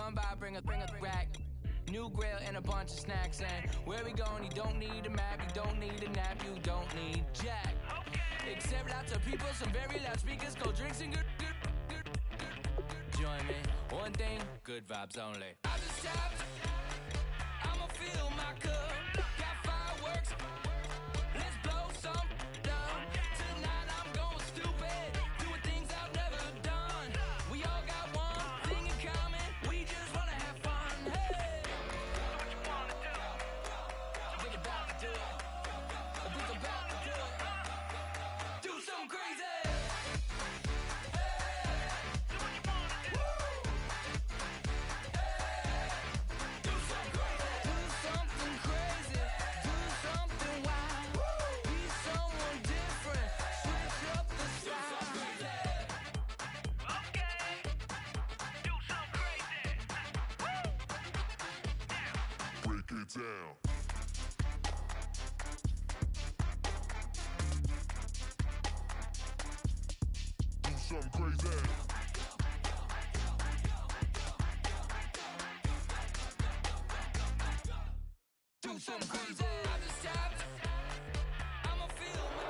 Come by, bring a rack. New grill and a bunch of snacks. And where we going, you don't need a map. You don't need a nap, you don't need jack. Except lots of people, some very loud speakers, cold drinks and good. Join me, one thing, good vibes only. I just tapped, I'ma fill my cup. Got fireworks, let's blow some down. Tonight I'm going stupid, doing things I've never done. We all got one thing in common, we just wanna have fun. Hey, what you wanna do? Think about to do it. Think about to do it. Do something crazy. Down. Do something crazy. Do something crazy. I just tapped. I'ma feel my.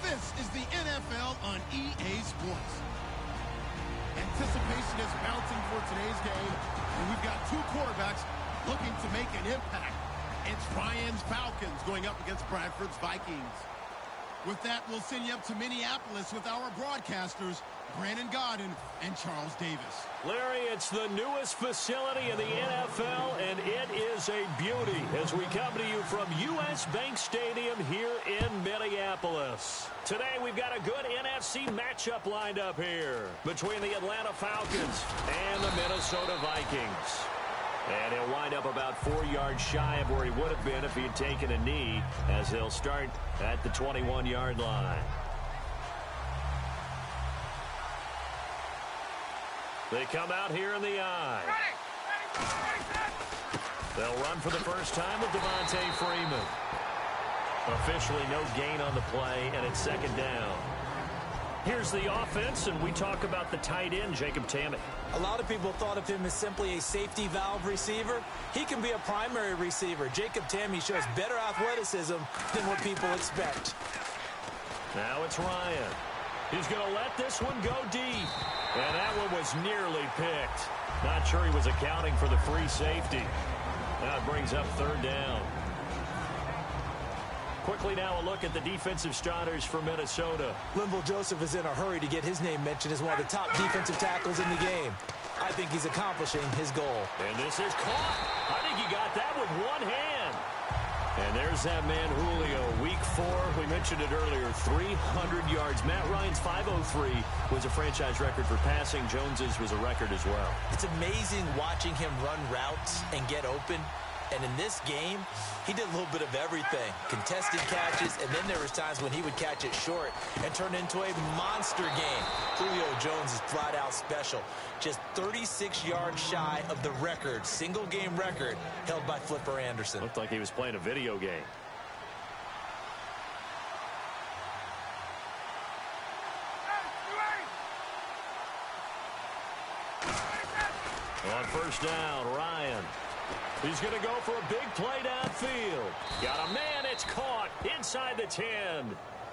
This is the NFL on EA Sports. Anticipation is mounting for today's game, and we've got two quarterbacks looking to make an impact. It's Ryan's Falcons going up against Bradford's Vikings. With that, we'll send you up to Minneapolis with our broadcasters, Brandon Godden and Charles Davis. Larry, it's the newest facility in the NFL, and it is a beauty as we come to you from U.S. Bank Stadium here in Minneapolis. Today, we've got a good NFC matchup lined up here between the Atlanta Falcons and the Minnesota Vikings. And he'll wind up about 4 yards shy of where he would have been if he had taken a knee, as they'll start at the 21-yard line. They come out here in the eye. They'll run for the first time with Devontae Freeman. Officially no gain on the play, and it's second down. Here's the offense, and we talk about the tight end, Jacob Tammett. A lot of people thought of him as simply a safety valve receiver. He can be a primary receiver. Jacob Tammett shows better athleticism than what people expect. Now it's Ryan. He's going to let this one go deep. And that one was nearly picked. Not sure he was accounting for the free safety. Now it brings up third down. Quickly now a look at the defensive starters for Minnesota. Linval Joseph is in a hurry to get his name mentioned as one of the top defensive tackles in the game. I think he's accomplishing his goal. And this is caught. I think he got that with one hand. And there's that man, Julio, week 4. We mentioned it earlier, 300 yards. Matt Ryan's 503 was a franchise record for passing. Jones's was a record as well. It's amazing watching him run routes and get open. And in this game, he did a little bit of everything. Contested catches, and then there was times when he would catch it short and turn it into a monster game. Julio Jones is flat out special. Just 36 yards shy of the record, single-game record, held by Flipper Anderson. Looked like he was playing a video game. On first down, Ryan. He's going to go for a big play downfield. Got a man, it's caught inside the 10.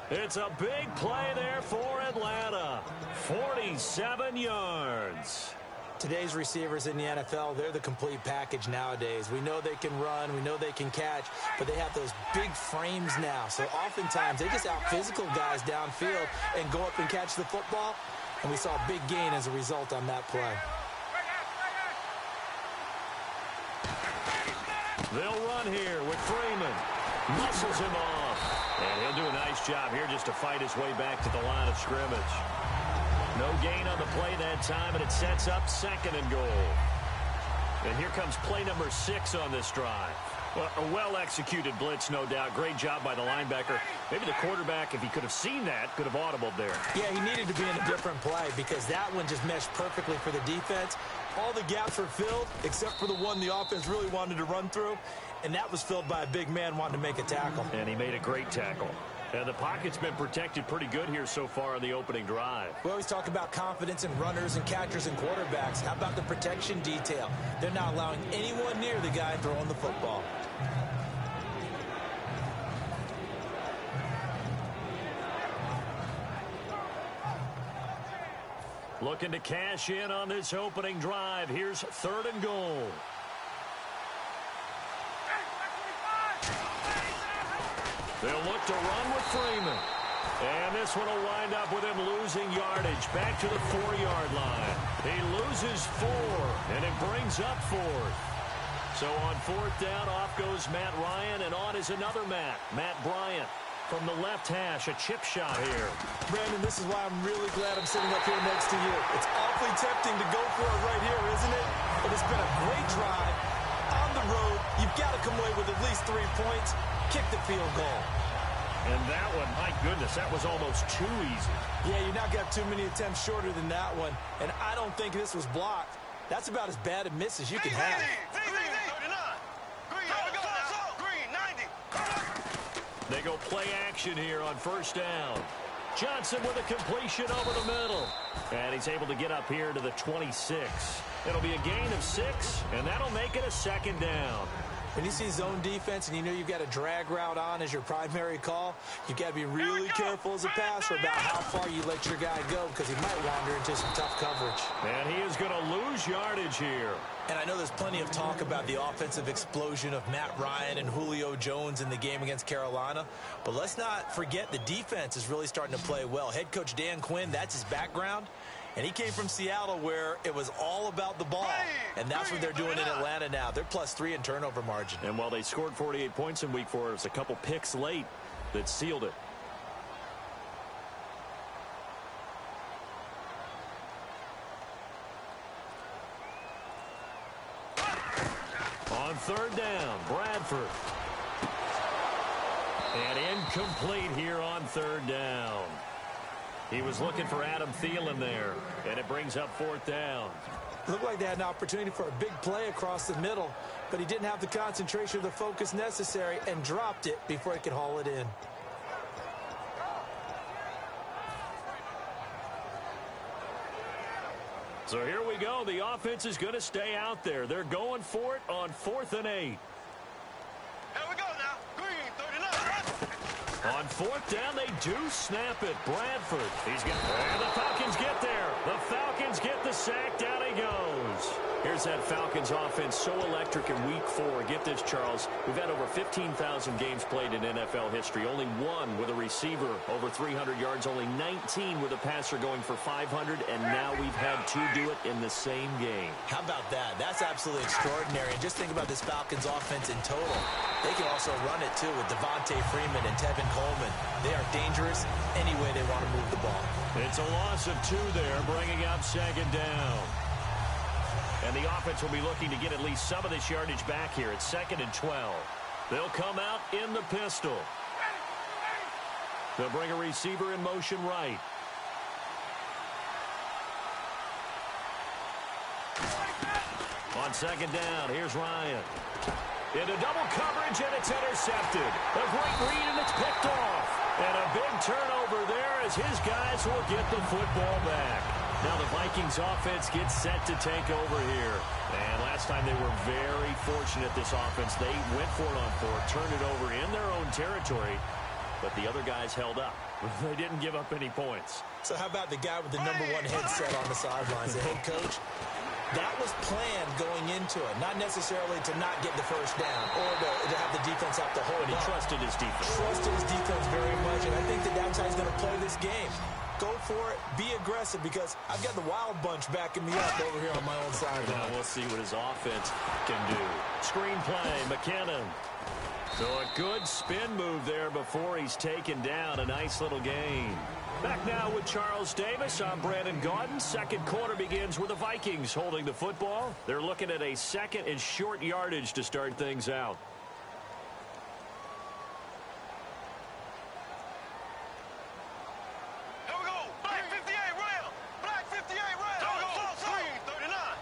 It's a big play there for Atlanta. 47 yards. Today's receivers in the NFL, they're the complete package nowadays. We know they can run, we know they can catch, but they have those big frames now. So oftentimes they just out-physical guys downfield and go up and catch the football. And we saw a big gain as a result on that play. They'll run here with Freeman. Muscles him off. And he'll do a nice job here just to fight his way back to the line of scrimmage. No gain on the play that time, and it sets up second and goal. And here comes play number 6 on this drive. Well, a well-executed blitz, no doubt. Great job by the linebacker. Maybe the quarterback, if he could have seen that, could have audibled there. Yeah, he needed to be in a different play because that one just meshed perfectly for the defense. All the gaps were filled except for the one the offense really wanted to run through, and that was filled by a big man wanting to make a tackle. And he made a great tackle. And the pocket's been protected pretty good here so far on the opening drive. We always talk about confidence in runners and catchers and quarterbacks. How about the protection detail? They're not allowing anyone near the guy throwing the football. Looking to cash in on this opening drive. Here's third and goal. They'll look to run with Freeman. And this one will wind up with him losing yardage back to the 4-yard line. He loses 4, and it brings up 4th. So on 4th down, off goes Matt Ryan, and on is another Matt Bryant. From the left hash, a chip shot here. Brandon, this is why I'm really glad I'm sitting up here next to you. It's awfully tempting to go for it right here, isn't it? But it's been a great drive. On the road, you've got to come away with at least 3 points. Kick the field goal. And that one, my goodness, that was almost too easy. Yeah, you're not going to have too many attempts shorter than that one. And I don't think this was blocked. That's about as bad a miss as you can have. They go play action here on first down. Johnson with a completion over the middle. And he's able to get up here to the 26. It'll be a gain of 6, and that'll make it a second down. When you see zone defense and you know you've got a drag route on as your primary call, you've got to be really careful as a passer about how far you let your guy go because he might wander into some tough coverage. And he is going to lose yardage here. And I know there's plenty of talk about the offensive explosion of Matt Ryan and Julio Jones in the game against Carolina, but let's not forget the defense is really starting to play well. Head coach Dan Quinn, that's his background. And he came from Seattle where it was all about the ball. And that's what they're doing in Atlanta now. They're +3 in turnover margin. And while they scored 48 points in week 4, it was a couple picks late that sealed it. On 3rd down, Bradford. And incomplete here on 3rd down. He was looking for Adam Thielen there, and it brings up 4th down. Looked like they had an opportunity for a big play across the middle, but he didn't have the concentration or the focus necessary and dropped it before he could haul it in. So here we go. The offense is going to stay out there. They're going for it on 4th and 8. Here we go now. Green, 39. On 4th down, they do snap it. Bradford. And the Falcons get there. The Falcons get the sack. Down he goes. Here's that Falcons offense so electric in week 4. Get this, Charles. We've had over 15,000 games played in NFL history. Only 1 with a receiver over 300 yards. Only 19 with a passer going for 500. And now we've had 2 do it in the same game. How about that? That's absolutely extraordinary. And just think about this Falcons offense in total. They can also run it, too, with Devontae Freeman and Tevin Coleman. They are dangerous any way they want to move the ball. It's a loss of 2 there, bringing up 2nd down. And the offense will be looking to get at least some of this yardage back here. It's 2nd and 12. They'll come out in the pistol. They'll bring a receiver in motion right. On 2nd down, here's Ryan. Into double coverage, and it's intercepted. A great read, and it's picked off. And a big turnover there as his guys will get the football back. Now the Vikings offense gets set to take over here. And last time they were very fortunate, this offense. They went for it on 4th, turned it over in their own territory, but the other guys held up. They didn't give up any points. So how about the guy with the #1 headset on the sidelines, the head coach? That was planned going into it, not necessarily to not get the first down or to have the defense have to hold But he up. trusted his defense. Trusted his defense very much, and I think that's how he's going to play this game. Go for it, be aggressive, because I've got the wild bunch backing me up over here on my own side. Now we'll see what his offense can do. Screenplay, McKinnon. So a good spin move there before he's taken down. A nice little gain. Back now with Charles Davis. I'm Brandon Gaudin. 2nd quarter begins with the Vikings holding the football. They're looking at a 2nd and short yardage to start things out. Here we go. Black 58 rail. Black 58 rail. Green, 39.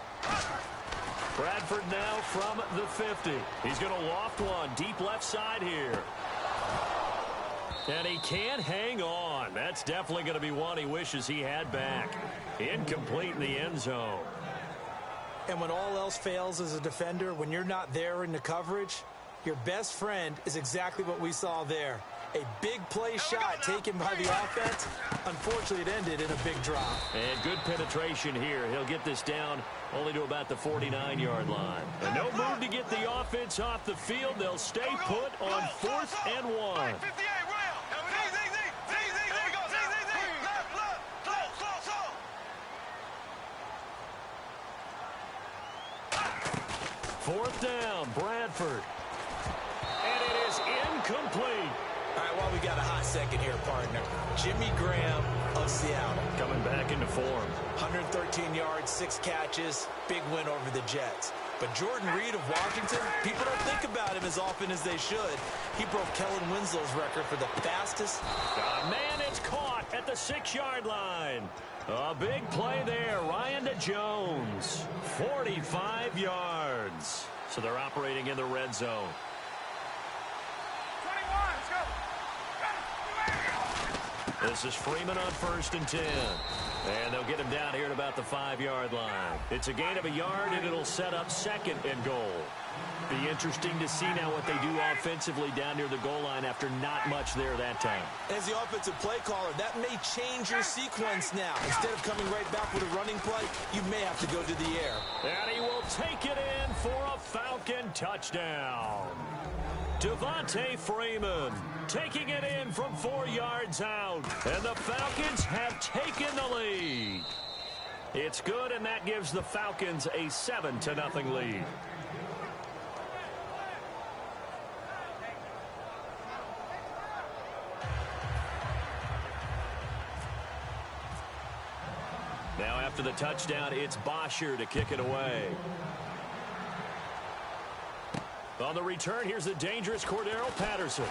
Bradford now from the 50. He's going to loft one deep left side here. And he can't hang on. That's definitely going to be one he wishes he had back. Incomplete in the end zone. And when all else fails as a defender, when you're not there in the coverage, your best friend is exactly what we saw there. A big play shot taken by the offense. Unfortunately, it ended in a big drop. And good penetration here. He'll get this down only to about the 49-yard line. And no move to get the offense off the field. They'll stay put on 4th and 1. 58 rail. There we go. Left. Slow. 4th down, Bradford. And it is incomplete. All right, well, we got a hot second here, partner. Jimmy Graham of Seattle. Coming back into form. 113 yards, 6 catches, big win over the Jets. But Jordan Reed of Washington, people don't think about him as often as they should. He broke Kellen Winslow's record for the fastest. Man, it's caught at the 6-yard line. A big play there. Ryan to Jones. 45 yards. So they're operating in the red zone. 21. Let's go. This is Freeman on 1st and 10. And they'll get him down here at about the 5-yard line. It's a gain of a yard, and it'll set up 2nd and goal. Be interesting to see now what they do offensively down near the goal line after not much there that time. As the offensive play caller, that may change your sequence now. Instead of coming right back with a running play, you may have to go to the air. And he will take it in for a Falcon touchdown. Devontae Freeman taking it in from 4 yards out. And the Falcons have taken the lead. It's good, and that gives the Falcons a 7-0 lead. Now after the touchdown, it's Bosher to kick it away. On the return, here's the dangerous Cordero Patterson.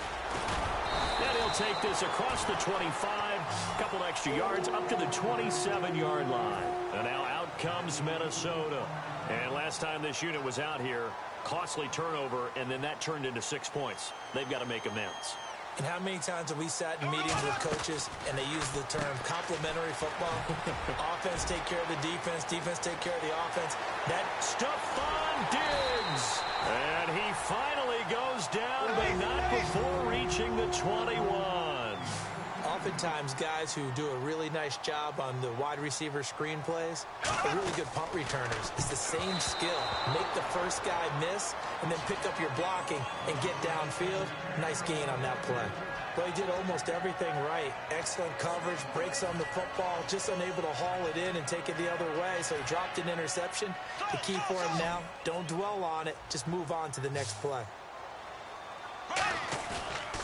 And he'll take this across the 25, a couple extra yards up to the 27-yard line. And now out comes Minnesota. And last time this unit was out here, costly turnover, and then that turned into 6 points. They've got to make amends. And how many times have we sat in meetings with coaches and they use the term complementary football? Offense take care of the defense, defense take care of the offense. That Stephon Diggs. And he finally goes down, but not before reaching the 21. Oftentimes, guys who do a really nice job on the wide receiver screenplays are really good punt returners. It's the same skill. Make the first guy miss and then pick up your blocking and get downfield. Nice gain on that play. Well, he did almost everything right. Excellent coverage, breaks on the football, just unable to haul it in and take it the other way, so he dropped an interception. The key for him now, don't dwell on it. Just move on to the next play.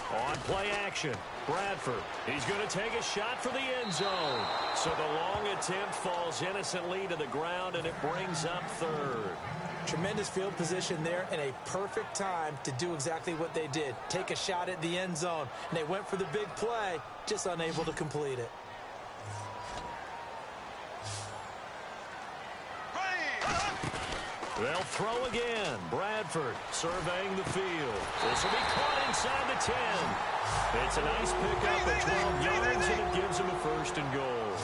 On play action, Bradford. He's going to take a shot for the end zone. So the long attempt falls innocently to the ground, and it brings up 3rd. Tremendous field position there and a perfect time to do exactly what they did. Take a shot at the end zone. And they went for the big play, just unable to complete it. They'll throw again. Bradford surveying the field. This will be caught inside the 10. It's a nice pickup of 12 yards, and it gives them a 1st and goal.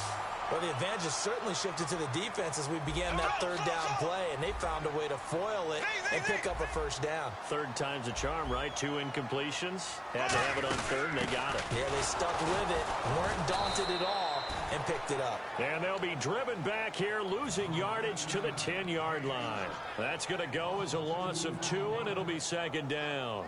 Well, the advantage has certainly shifted to the defense as we began that 3rd down play, and they found a way to foil it and pick up a 1st down. 3rd time's a charm, right? 2 incompletions. Had to have it on 3rd, and they got it. Yeah, they stuck with it, weren't daunted at all, and picked it up. And they'll be driven back here, losing yardage to the 10-yard line. That's going to go as a loss of 2, and it'll be 2nd down.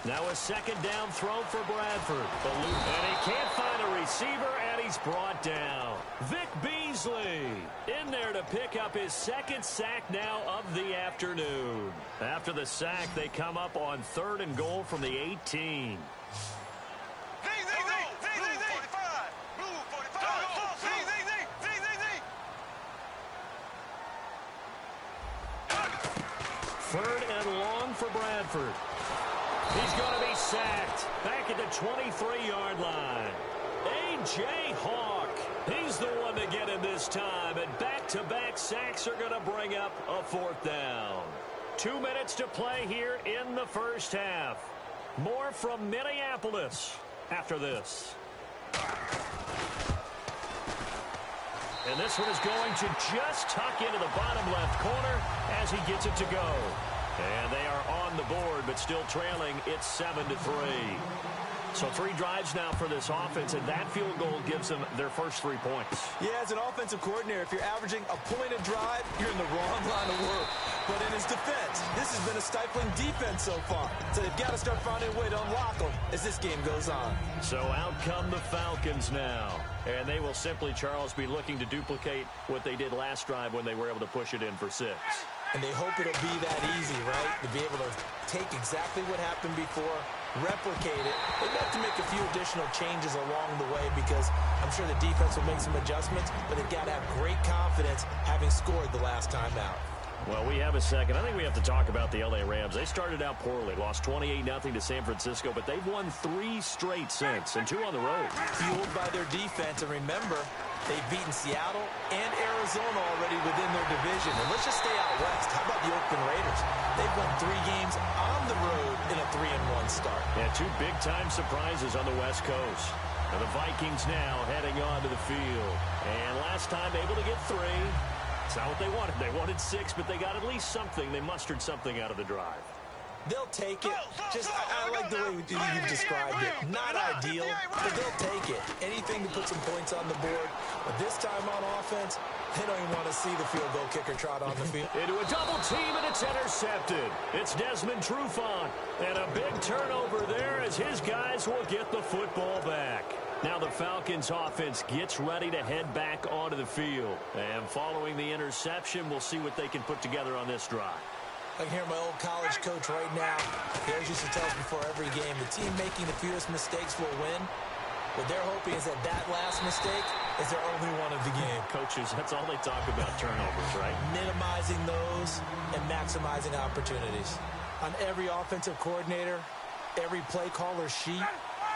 Now a 2nd down throw for Bradford. And he can't find a receiver, and he's brought down. Vic Beasley in there to pick up his 2nd sack now of the afternoon. After the sack, they come up on 3rd and goal from the 18. Third and long for Bradford. He's going to be sacked back at the 23-yard line. A.J. Hawk, he's the one to get him this time, and back-to-back sacks are going to bring up a 4th down. 2 minutes to play here in the 1st half. More from Minneapolis after this. And this one is going to just tuck into the bottom left corner as he gets it to go. And they are on the board, but still trailing. It's 7-3. So 3 drives now for this offense, and that field goal gives them their first 3 points. Yeah, as an offensive coordinator, if you're averaging a point a drive, you're in the wrong line of work. But in his defense, this has been a stifling defense so far. So they've got to start finding a way to unlock them as this game goes on. So out come the Falcons now. And they will simply, Charles, be looking to duplicate what they did last drive when they were able to push it in for 6. And they hope it'll be that easy, right? To be able to take exactly what happened before, replicate it. They've got to make a few additional changes along the way because I'm sure the defense will make some adjustments, but they've got to have great confidence having scored the last time out. Well, we have a second. I think we have to talk about the L.A. Rams. They started out poorly, lost 28-0 to San Francisco, but they've won 3 straight since, and 2 on the road. Fueled by their defense, and remember, They've beaten Seattle and Arizona already within their division. And let's just stay out west. How about the Oakland Raiders? They've won 3 games on the road in a 3-1 start. Yeah, 2 big-time surprises on the West Coast. And the Vikings now heading onto the field. And last time able to get 3. It's not what they wanted. They wanted 6, but they got at least something. They mustered something out of the drive. They'll take it. I like the way you've described it. Not ideal, but they'll take it. Anything to put some points on the board. But this time on offense, they don't even want to see the field goal kicker trot on the field. Into a double team, and it's intercepted. It's Desmond Trufant. And a big turnover there as his guys will get the football back. Now the Falcons offense gets ready to head back onto the field. And following the interception, we'll see what they can put together on this drive. I can hear my old college coach right now. He always used to tell us before every game, the team making the fewest mistakes will win. What they're hoping is that last mistake is their only one of the game. Coaches, that's all they talk about, turnovers, right? Minimizing those and maximizing opportunities. On every offensive coordinator, every play caller sheet,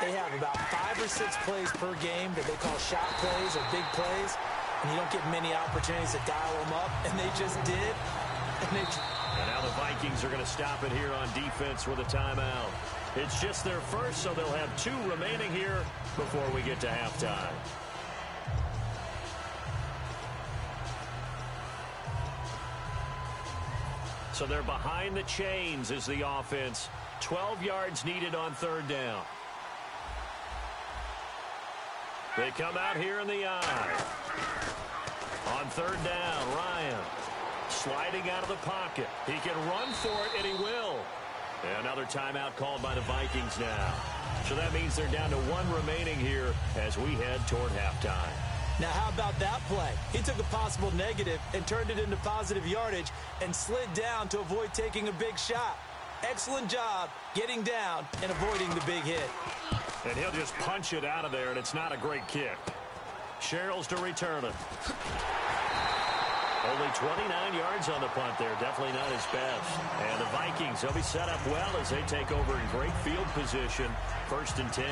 they have about 5 or 6 plays per game that they call shot plays or big plays, and you don't get many opportunities to dial them up, and they just did. And now the Vikings are going to stop it here on defense with a timeout. It's just their first, so they'll have 2 remaining here before we get to halftime. So they're behind the chains as the offense. 12 yards needed on 3rd down. They come out here in the eye. On 3rd down, Ryan sliding out of the pocket. He can run for it, and he will. And another timeout called by the Vikings now. So that means they're down to 1 remaining here as we head toward halftime. Now, how about that play? He took a possible negative and turned it into positive yardage and slid down to avoid taking a big shot. Excellent job getting down and avoiding the big hit. And he'll just punch it out of there, and it's not a great kick. Sherrills to return it. Only 29 yards on the punt there. Definitely not his best. And the Vikings, they'll be set up well as they take over in great field position. 1st and 10.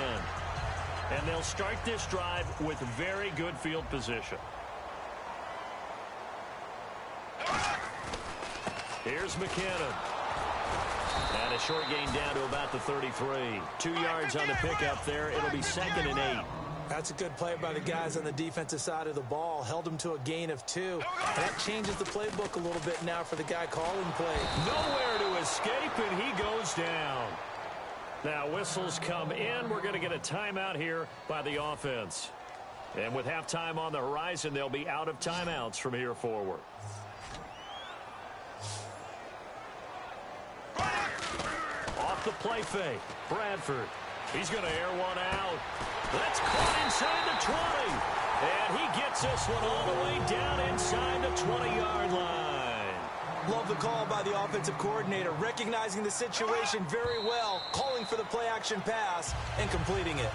And they'll start this drive with very good field position. Here's McKinnon. And a short gain down to about the 33. 2 yards on the pickup there. It'll be 2nd and 8. That's a good play by the guys on the defensive side of the ball. Held them to a gain of 2. And that changes the playbook a little bit now for the guy calling play. Nowhere to escape, and he goes down. Now whistles come in. We're going to get a timeout here by the offense. And with halftime on the horizon, they'll be out of timeouts from here forward. Off the play fake. Bradford. He's going to air one out. That's caught inside the 20. And he gets this one all the way down inside the 20-yard line. Love the call by the offensive coordinator, recognizing the situation very well, calling for the play-action pass, and completing it.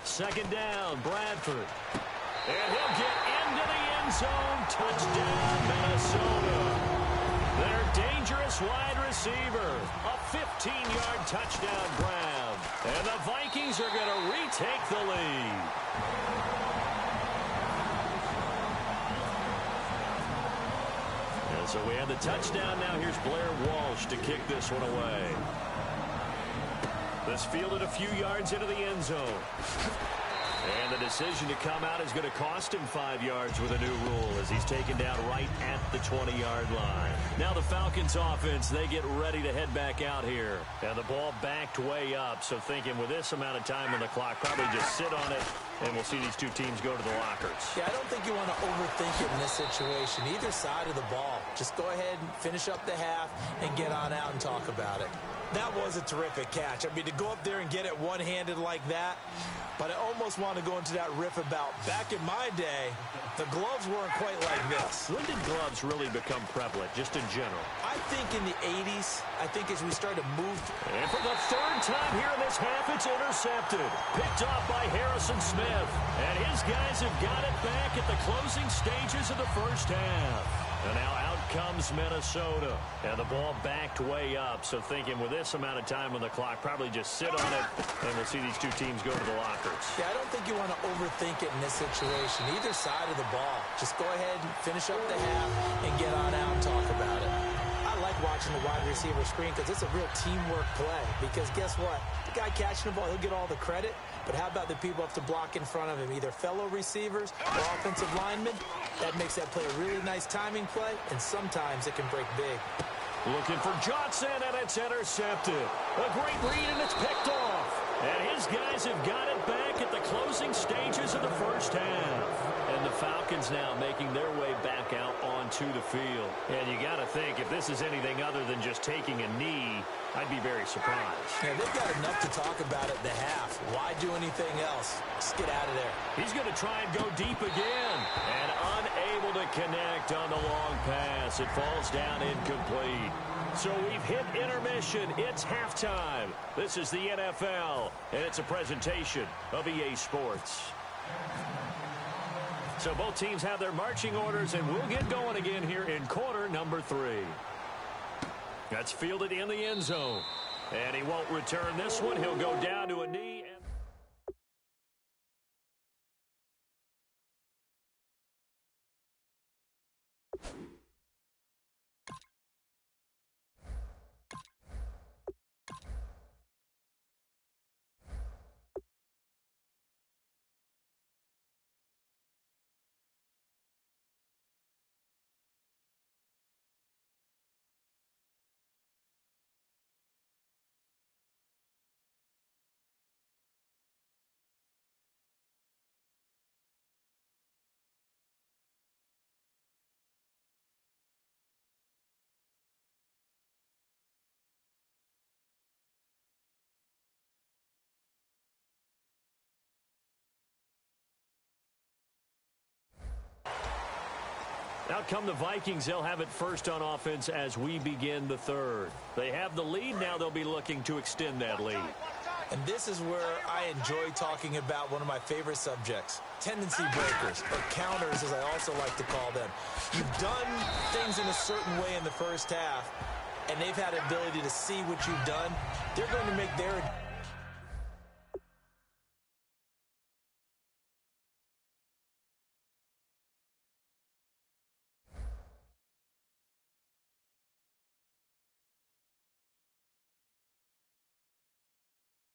Second down, Bradford. And he'll get into the end zone. Touchdown, Minnesota. Their dangerous wide receiver. A 15-yard touchdown grab. And the Vikings are going to retake the lead. And so we have the touchdown. Now here's Blair Walsh to kick this one away. This fielded a few yards into the end zone. And the decision to come out is going to cost him 5 yards with a new rule as he's taken down right at the 20-yard line. Now the Falcons offense, they get ready to head back out here. And the ball backed way up, so thinking with this amount of time on the clock, probably just sit on it, and we'll see these 2 teams go to the lockers. Yeah, I don't think you want to overthink it in this situation. Either side of the ball. Just go ahead and finish up the half and get on out and talk about it. That was a terrific catch. I mean, to go up there and get it one-handed like that, but I almost want to go into that riff about back in my day, the gloves weren't quite like this. When did gloves really become prevalent, just in general? I I think in the 80s, I think as we start to move. And for the third time here in this half, it's intercepted. Picked off by Harrison Smith. And his guys have got it back at the closing stages of the first half. And now out comes Minnesota. And the ball backed way up. So thinking with this amount of time on the clock, probably just sit on it. And we'll see these two teams go to the lockers. Yeah, I don't think you want to overthink it in this situation. Either side of the ball. Just go ahead and finish up the half and get on out and talk about it. I like watching the wide receiver screen because it's a real teamwork play. Because guess what? The guy catching the ball, he'll get all the credit. But how about the people up to block in front of him, either fellow receivers or offensive linemen? That makes that play a really nice timing play, and sometimes it can break big. Looking for Johnson, and it's intercepted. A great read, and it's picked off. And his guys have got it back at the closing stages of the first half. And the Falcons now making their way back out onto the field. And you got to think, if this is anything other than just taking a knee, I'd be very surprised. Yeah, they've got enough to talk about at the half. Why do anything else? Just get out of there. He's going to try and go deep again. And unable to connect on the long pass. It falls down incomplete. So we've hit intermission. It's halftime. This is the NFL, and it's a presentation of EA Sports. So both teams have their marching orders, and we'll get going again here in quarter number 3. That's fielded in the end zone. And he won't return this one. He'll go down to a knee. Out come the Vikings. They'll have it first on offense as we begin the third. They have the lead. Now they'll be looking to extend that lead. And this is where I enjoy talking about one of my favorite subjects, tendency breakers, or counters as I also like to call them. You've done things in a certain way in the first half, and they've had the ability to see what you've done. They're going to make their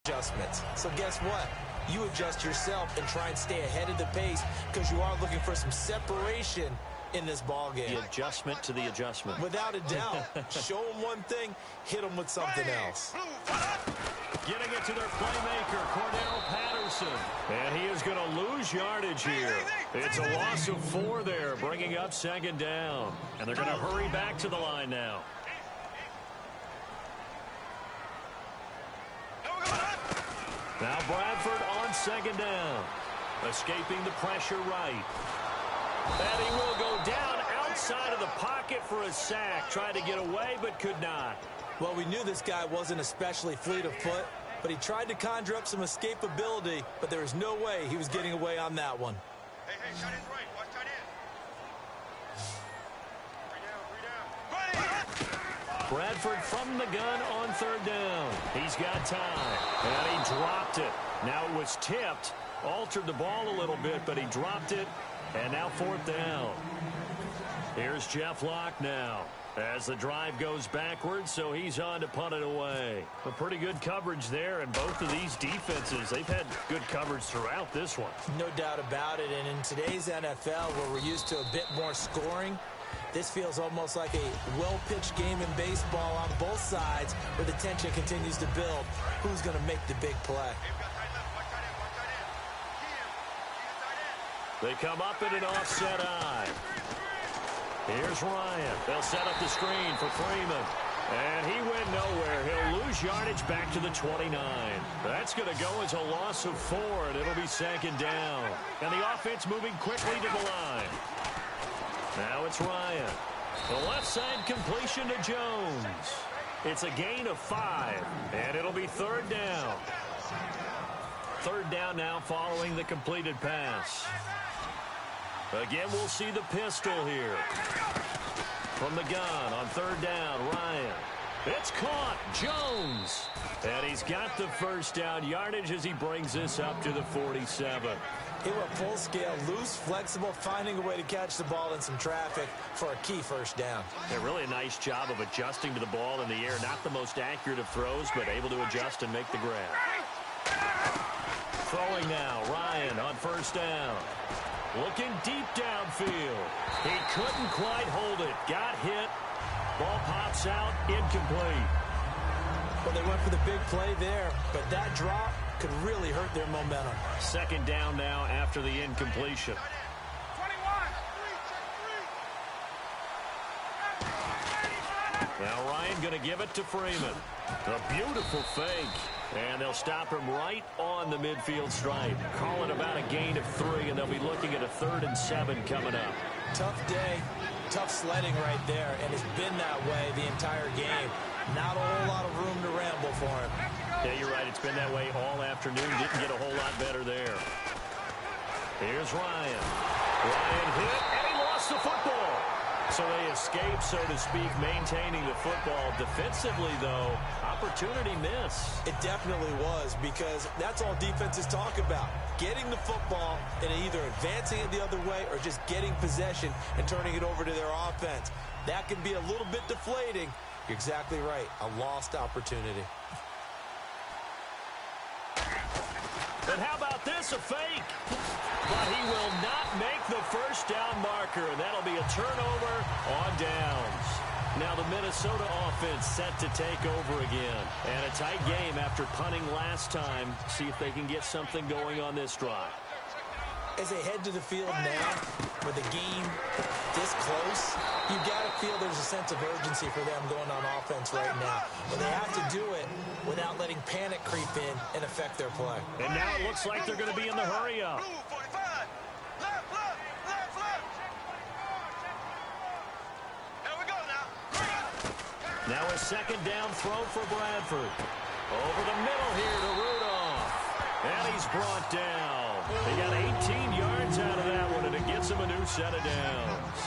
adjustments. So guess what? You adjust yourself and try and stay ahead of the pace because you are looking for some separation in this ball game. The adjustment to the adjustment. Without a doubt. Show them one thing, hit them with something else. Getting it to their playmaker, Cordell Patterson. And he is going to lose yardage here. It's a loss of 4 there, bringing up second down. And they're going to hurry back to the line now. Now Bradford on second down. Escaping the pressure right. And he will go down outside of the pocket for a sack. Tried to get away, but could not. Well, we knew this guy wasn't especially fleet of foot, but he tried to conjure up some escapability, but there was no way he was getting away on that one. Hey, tight end's right. Watch tight end. 3 down. Bradford from the gun on third down. He's got time. And he dropped it. Now it was tipped. Altered the ball a little bit, but he dropped it. And now fourth down. Here's Jeff Locke now as the drive goes backwards, so he's on to punt it away. A pretty good coverage there, and both of these defenses, they've had good coverage throughout this one. No doubt about it, and in today's NFL, where we're used to a bit more scoring, this feels almost like a well-pitched game in baseball on both sides where the tension continues to build. Who's going to make the big play? They come up in an offset eye. Here's Ryan. They'll set up the screen for Freeman. And he went nowhere. He'll lose yardage back to the 29. That's going to go as a loss of 4, and it'll be second down. And the offense moving quickly to the line. Now it's Ryan. The left side completion to Jones. It's a gain of 5, and it'll be third down. Third down now following the completed pass. Again, we'll see the pistol here. From the gun on third down, Ryan. It's caught. Jones. And he's got the first down yardage as he brings this up to the 47. He went full scale, loose, flexible, finding a way to catch the ball in some traffic for a key first down. Yeah, really a nice job of adjusting to the ball in the air. Not the most accurate of throws, but able to adjust and make the grab. Throwing now, Ryan on first down. Looking deep downfield. He couldn't quite hold it. Got hit. Ball pops out, incomplete. Well, they went for the big play there, but that drop could really hurt their momentum. Second down now after the incompletion. 21. Now Ryan going to give it to Freeman. A beautiful fake. And they'll stop him right on the midfield stripe. Call it about a gain of 3, and they'll be looking at a 3rd and 7 coming up. Tough day, tough sledding right there, and it's been that way the entire game. Not a whole lot of room to ramble for him. Yeah, you're right. It's been that way all afternoon. Didn't get a whole lot better there. Here's Ryan. Ryan hit, and he lost the football. So they escape, so to speak, maintaining the football. Defensively, though, opportunity miss. It definitely was, because that's all defenses talk about. Getting the football and either advancing it the other way or just getting possession and turning it over to their offense. That can be a little bit deflating. You're exactly right. A lost opportunity. And how about this, a fake? But he will not make the first down marker, and that'll be a turnover on downs. Now the Minnesota offense set to take over again. And a tight game after punting last time. See if they can get something going on this drive. As they head to the field now, with the game this close, you've got to feel there's a sense of urgency for them going on offense right now. But they have to do it without letting panic creep in and affect their play. And now it looks like they're going to be in the hurry-up. Blue 45. Left, left, left, left. Here we go now. Now a second down throw for Bradford. Over the middle here to Rudolph. And he's brought down. They got 18 yards out of that one, and it gets him a new set of downs.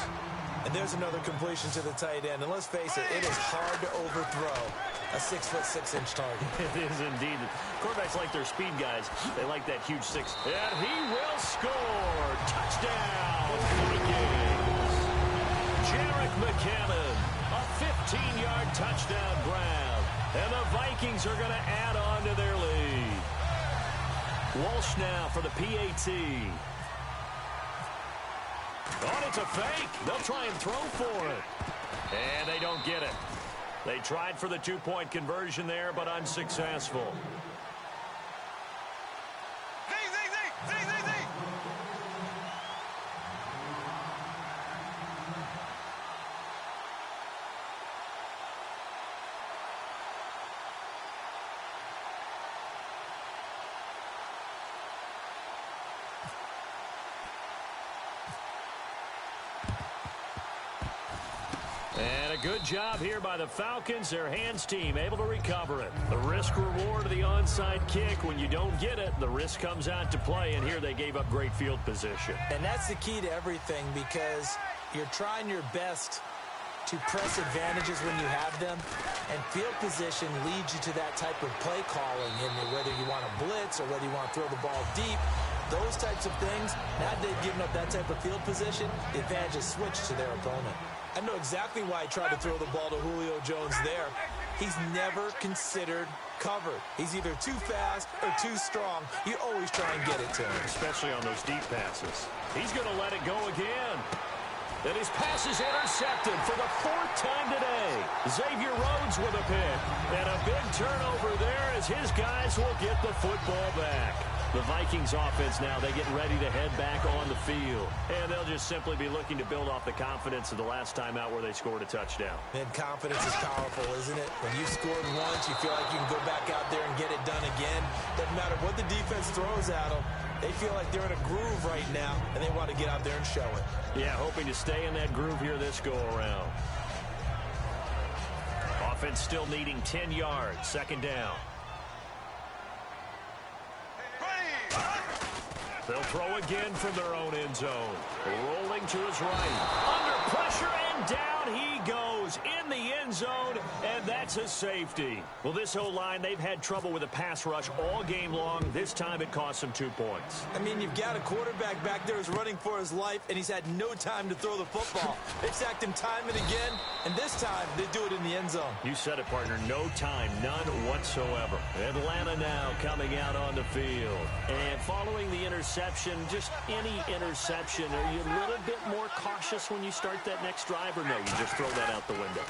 And there's another completion to the tight end. And let's face it, it is hard to overthrow a 6'6" target. It is indeed. Quarterbacks like their speed guys. They like that huge 6. And he will score. Touchdown, Vikings. Jarek McCammon, a 15-yard touchdown grab. And the Vikings are going to add on to their lead. Walsh now for the PAT. Oh, it's a fake. They'll try and throw for it. And they don't get it. They tried for the 2-point conversion there, but unsuccessful. Z, Z, Z, Z, Z, Z. And a good job here by the Falcons. Their hands team able to recover it. The risk reward of the onside kick. When you don't get it, the risk comes out to play. And here they gave up great field position. And that's the key to everything, because you're trying your best to press advantages when you have them. And field position leads you to that type of play calling. And whether you want to blitz or whether you want to throw the ball deep, those types of things, now they've given up that type of field position, the advantage is switched to their opponent. I know exactly why he tried to throw the ball to Julio Jones there. He's never considered covered. He's either too fast or too strong. You always try and get it to him. Especially on those deep passes. He's going to let it go again. And his pass is intercepted for the 4th time today. Xavier Rhodes with a pick. And a big turnover there as his guys will get the football back. The Vikings offense now, they get ready to head back on the field. And they'll just simply be looking to build off the confidence of the last time out where they scored a touchdown. And confidence is powerful, isn't it? When you scored once, you feel like you can go back out there and get it done again. Doesn't matter what the defense throws at them. They feel like they're in a groove right now, and they want to get out there and show it. Yeah, hoping to stay in that groove here this go-around. Offense still needing 10 yards. 2nd down. They'll throw again from their own end zone. Rolling to his right. Under pressure, and down he goes in the end zone, and that's a safety. Well, this O-line, they've had trouble with a pass rush all game long. This time it cost them 2 points. I mean, you've got a quarterback back there who's running for his life, and he's had no time to throw the football. They've sacked him time and again, and this time they do it in the end zone. You said it, partner. No time, none whatsoever. Atlanta now coming out on the field. And following the interception, just any interception, are you a little bit more cautious when you start that next drive, or no, you just throw that out the window?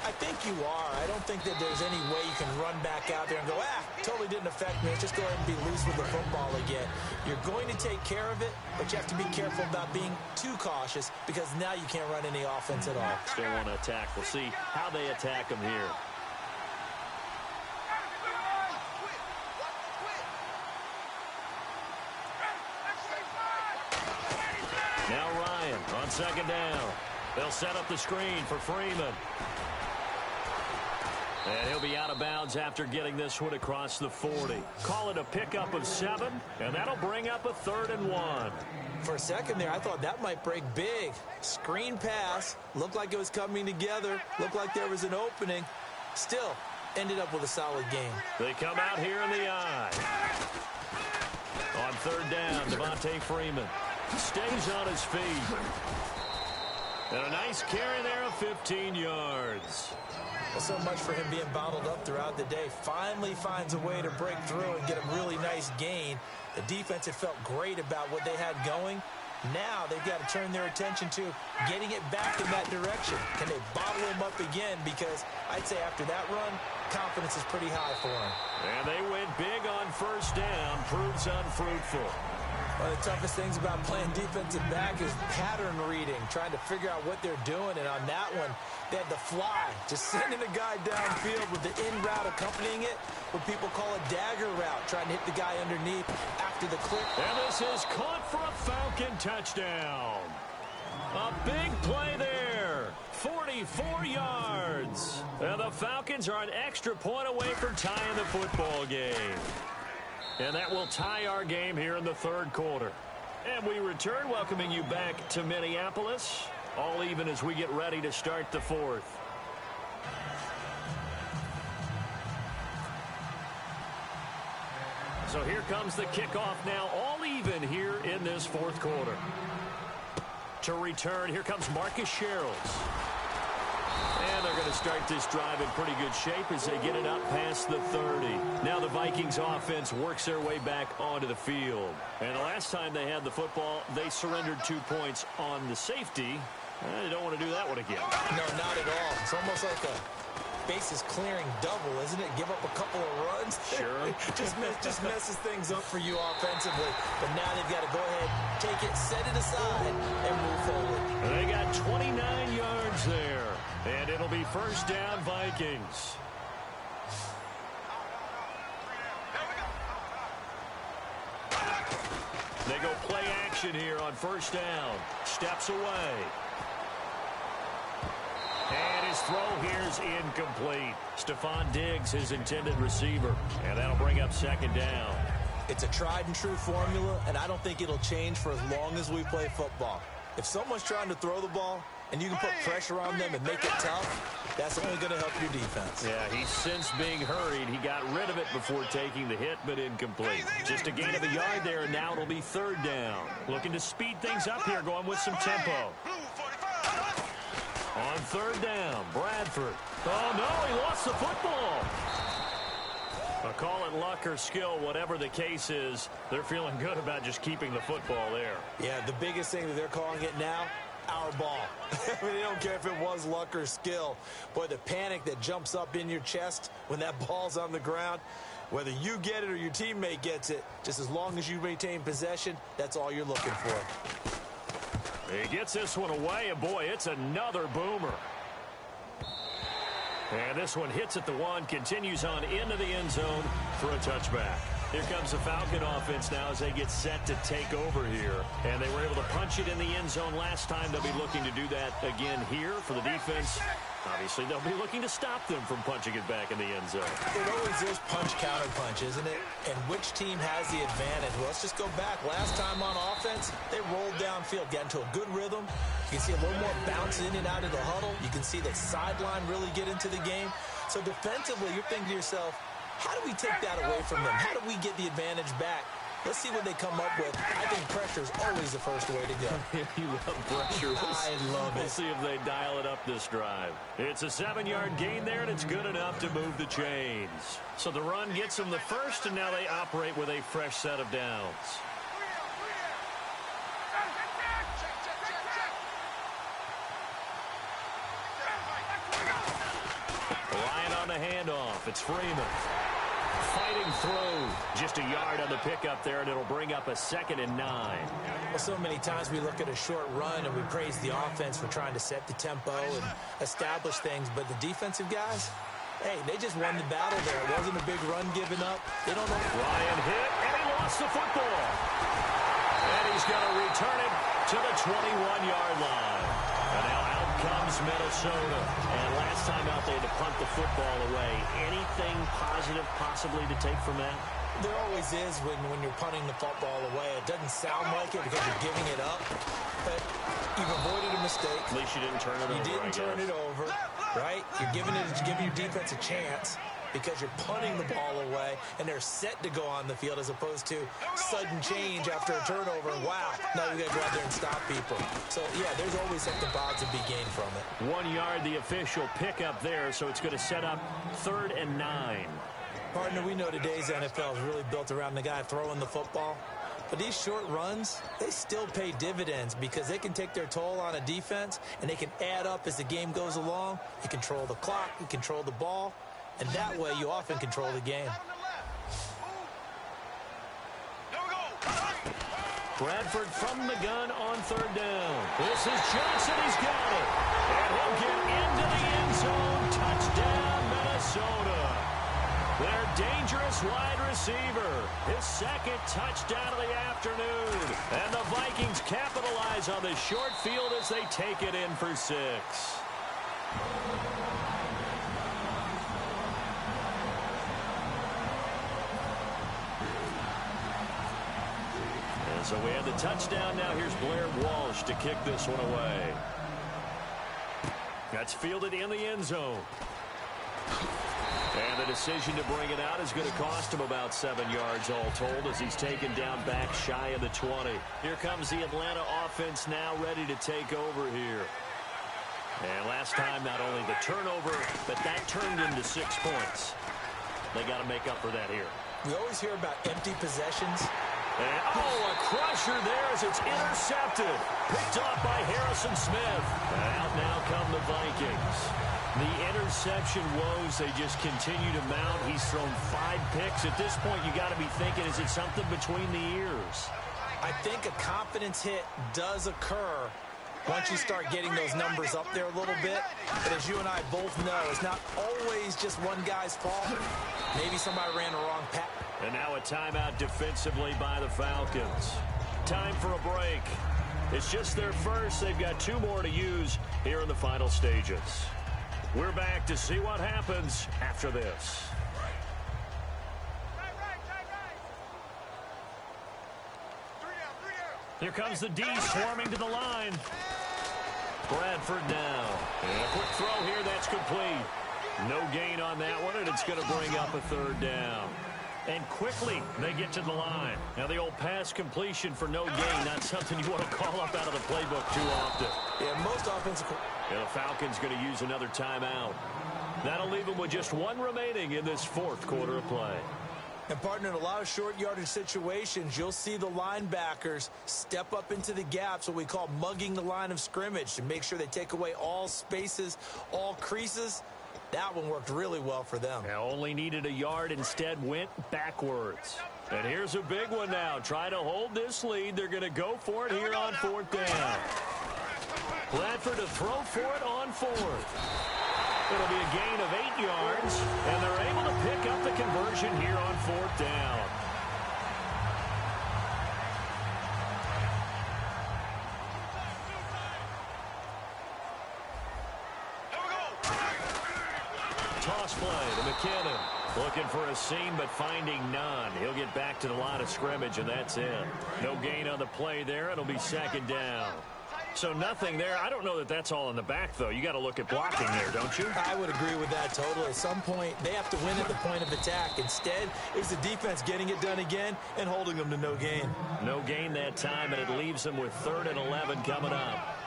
I think you are. I don't think that there's any way you can run back out there and go, totally didn't affect me. Let's just go ahead and be loose with the football again. You're going to take care of it, but you have to be careful about being too cautious because now you can't run any offense at all. Still want to attack. We'll see how they attack them here. Now Ryan on 2nd down. They'll set up the screen for Freeman. And he'll be out of bounds after getting this one across the 40. Call it a pickup of 7, and that'll bring up a 3rd and 1. For a second there, I thought that might break big. Screen pass. Looked like it was coming together. Looked like there was an opening. Still, ended up with a solid game. They come out here in the eye. On 3rd down, Devontae Freeman stays on his feet. And a nice carry there of 15 yards. Well, so much for him being bottled up throughout the day. Finally finds a way to break through and get a really nice gain. The defense had felt great about what they had going. Now they've got to turn their attention to getting it back in that direction. Can they bottle him up again? Because I'd say after that run, confidence is pretty high for him. And they went big on 1st down. Proves unfruitful. One of the toughest things about playing defensive back is pattern reading, trying to figure out what they're doing. And on that one, they had the fly, just sending a guy downfield with the in route accompanying it, what people call a dagger route, trying to hit the guy underneath after the clip. And this is caught for a Falcon touchdown. A big play there. 44 yards. And the Falcons are an extra point away from tying the football game. And that will tie our game here in the 3rd quarter. And we return, welcoming you back to Minneapolis. All even as we get ready to start the 4th. So here comes the kickoff now, all even here in this 4th quarter. To return, here comes Marcus Sherrills. And they're going to start this drive in pretty good shape as they get it up past the 30. Now the Vikings offense works their way back onto the field. And the last time they had the football, they surrendered 2 points on the safety. They don't want to do that one again. No, not at all. It's almost like a bases clearing double, isn't it? Give up a couple of runs. Sure. just messes things up for you offensively. But now they've got to go ahead, take it, set it aside, and move forward. They got 29 yards there. And it'll be 1st down Vikings. They go play action here on 1st down. Steps away. And his throw here is incomplete. Stephon Diggs, his intended receiver. And that'll bring up 2nd down. It's a tried and true formula, and I don't think it'll change for as long as we play football. If someone's trying to throw the ball and you can put pressure on them and make it tough, that's only going to help your defense. Yeah, he's since being hurried. He got rid of it before taking the hit, but incomplete. Just a gain of a yard there, and now it'll be 3rd down. Looking to speed things up here, going with some tempo. On 3rd down, Bradford. Oh, no, he lost the football. I'll call it luck or skill, whatever the case is. They're feeling good about just keeping the football there. Yeah, the biggest thing that they're calling it now, our ball. I mean, they don't care if it was luck or skill. Boy, the panic that jumps up in your chest when that ball's on the ground, whether you get it or your teammate gets it, just as long as you maintain possession, that's all you're looking for. He gets this one away, and boy, it's another boomer. And this one hits at the 1, continues on into the end zone for a touchback. Here comes the Falcon offense now as they get set to take over here. And they were able to punch it in the end zone last time. They'll be looking to do that again here for the defense. Obviously, they'll be looking to stop them from punching it back in the end zone. It always is punch-counter-punch, isn't it? And which team has the advantage? Well, let's just go back. Last time on offense, they rolled downfield, got into a good rhythm. You can see a little more bounce in and out of the huddle. You can see the sideline really get into the game. So defensively, you're thinking to yourself, how do we take that away from them? How do we get the advantage back? Let's see what they come up with. I think pressure is always the first way to go. You love pressure. I love it. We'll see if they dial it up this drive. It's a 7-yard gain there, and it's good enough to move the chains. So the run gets them the first, and now they operate with a fresh set of downs. Ryan on the handoff. It's Freeman. Fighting through. Just a yard on the pickup there, and it'll bring up a 2nd and 9. Well, so many times we look at a short run and we praise the offense for trying to set the tempo and establish things, but the defensive guys, hey, they just won the battle there. It wasn't a big run given up. They don't know. Ryan hit, and he lost the football. And he's going to return it to the 21-yard line. And now out comes Minnesota. And last time out, they had to punt the football away. Anything positive possibly to take from that? There always is when you're punting the football away. It doesn't sound like it because you're giving it up, but you've avoided a mistake. At least you didn't turn it over. You didn't turn it over, right? You're giving your defense a chance because you're punting the ball away, and they're set to go on the field as opposed to sudden change after a turnover. Wow, now we got to go out there and stop people. So, yeah, there's always something positive to be gained from it. 1 yard, the official pickup there, so it's going to set up 3rd and 9. Partner, we know today's NFL is really built around the guy throwing the football. But these short runs, they still pay dividends because they can take their toll on a defense, and they can add up as the game goes along. You control the clock, you control the ball, and that way you often control the game. Bradford from the gun on 3rd down. This is Johnson. He's got it. And he'll get into the end zone. Touchdown, Minnesota. Their dangerous wide receiver. His 2nd touchdown of the afternoon. And the Vikings capitalize on the short field as they take it in for 6. And so we have the touchdown. Now here's Blair Walsh to kick this one away. That's fielded in the end zone. And the decision to bring it out is going to cost him about 7 yards all told as he's taken down back shy of the 20. Here comes the Atlanta offense now ready to take over here. And last time, not only the turnover, but that turned into 6 points. They got to make up for that here. We always hear about empty possessions. And, a crusher there as it's intercepted. Picked off by Harrison Smith. And out now come the Vikings. The interception woes, they just continue to mount. He's thrown 5 picks. At this point, you got to be thinking, is it something between the ears? I think a confidence hit does occur once you start getting those numbers up there a little bit. But as you and I both know, it's not always just one guy's fault. Maybe somebody ran the wrong pass. And now a timeout defensively by the Falcons. Time for a break. It's just their first. They've got 2 more to use here in the final stages. We're back to see what happens after this. Here comes the D swarming to the line. Bradford now. And a quick throw here, that's complete. No gain on that one, and it's going to bring up a 3rd down. And quickly, they get to the line. Now, the old pass completion for no gain, not something you want to call up out of the playbook too often. Yeah, most offensive. And the Falcons going to use another timeout. That'll leave them with just 1 remaining in this 4th quarter of play. And, partner, in a lot of short yardage situations, you'll see the linebackers step up into the gaps, what we call mugging the line of scrimmage, to make sure they take away all spaces, all creases. That one worked really well for them. Now only needed a yard, instead went backwards. And here's a big one now. Try to hold this lead. They're going to go for it here on 4th down. Bradford to throw for it on 4th. It'll be a gain of 8 yards, and they're able to pick up the conversion here on 4th down. toss play to McKinnon. Looking for a seam, but finding none. He'll get back to the line of scrimmage, and that's it. No gain on the play there. It'll be second down. So nothing there. I don't know that that's all in the back, though. You got to look at blocking there, don't you? I would agree with that totally. At some point, they have to win at the point of attack. Instead, it's the defense getting it done again and holding them to no gain. No gain that time, and it leaves them with 3rd and 11 coming up.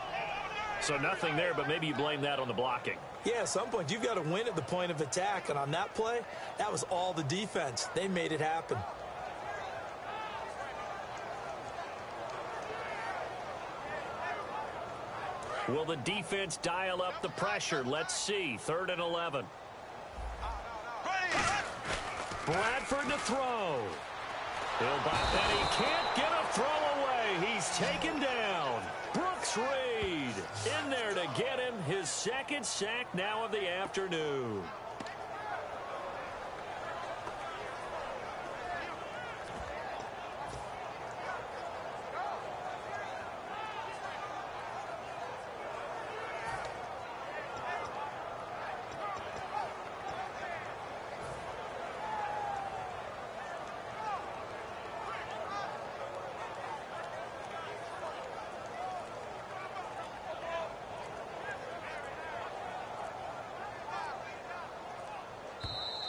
So nothing there, but maybe you blame that on the blocking. Yeah, at some point, you've got to win at the point of attack. And on that play, that was all the defense. They made it happen. Will the defense dial up the pressure? Let's see. 3rd and 11. Bradford to throw. And he can't get a throw away. He's taken down. Brooks Reed in there to get him his 2nd sack now of the afternoon.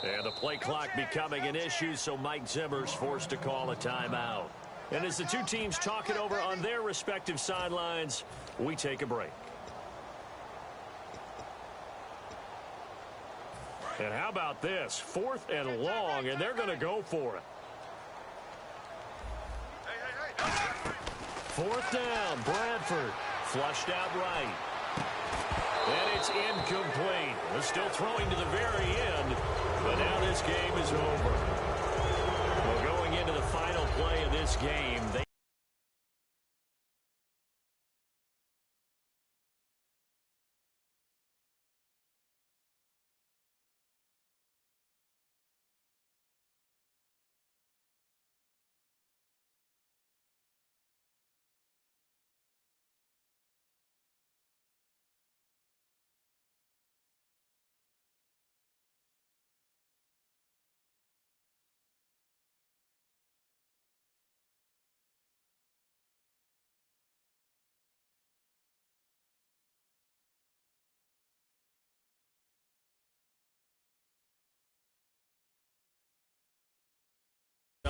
And the play clock becoming an issue, so Mike Zimmer's forced to call a timeout. And as the two teams talk it over on their respective sidelines, we take a break. And how about this? 4th and long, and they're going to go for it. 4th down, Bradford. Flushed out right. And it's incomplete. We're still throwing to the very end, but now this game is over. Well, going into the final play of this game, they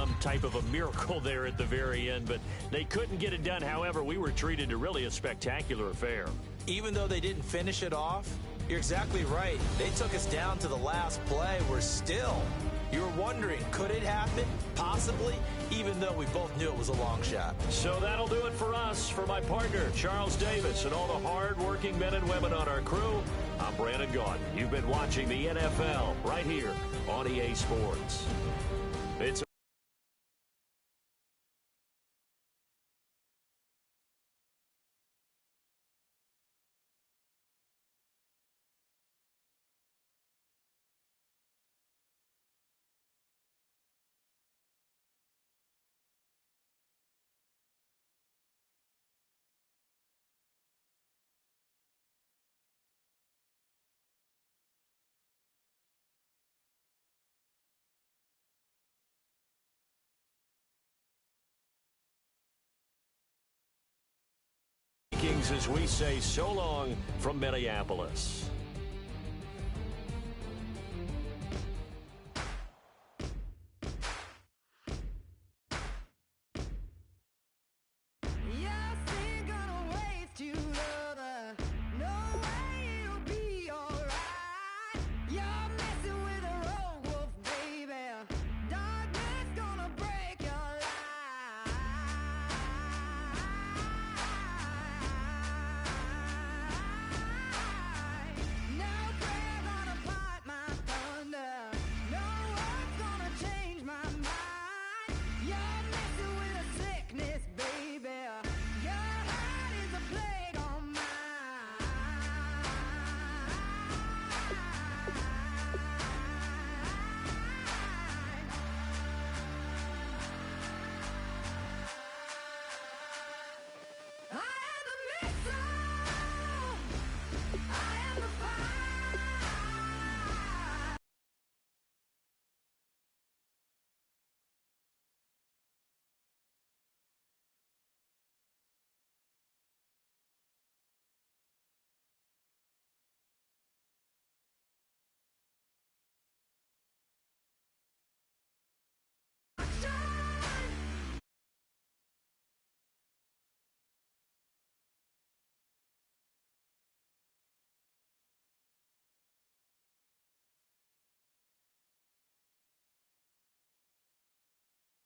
some type of a miracle there at the very end, but they couldn't get it done. However, we were treated to really a spectacular affair. Even though they didn't finish it off, you're exactly right. They took us down to the last play. We're still, you were wondering, could it happen? Possibly, even though we both knew it was a long shot. So that'll do it for us. For my partner, Charles Davis, and all the hard-working men and women on our crew, I'm Brandon Gaudin. You've been watching the NFL right here on EA Sports. It's as we say so long from Minneapolis.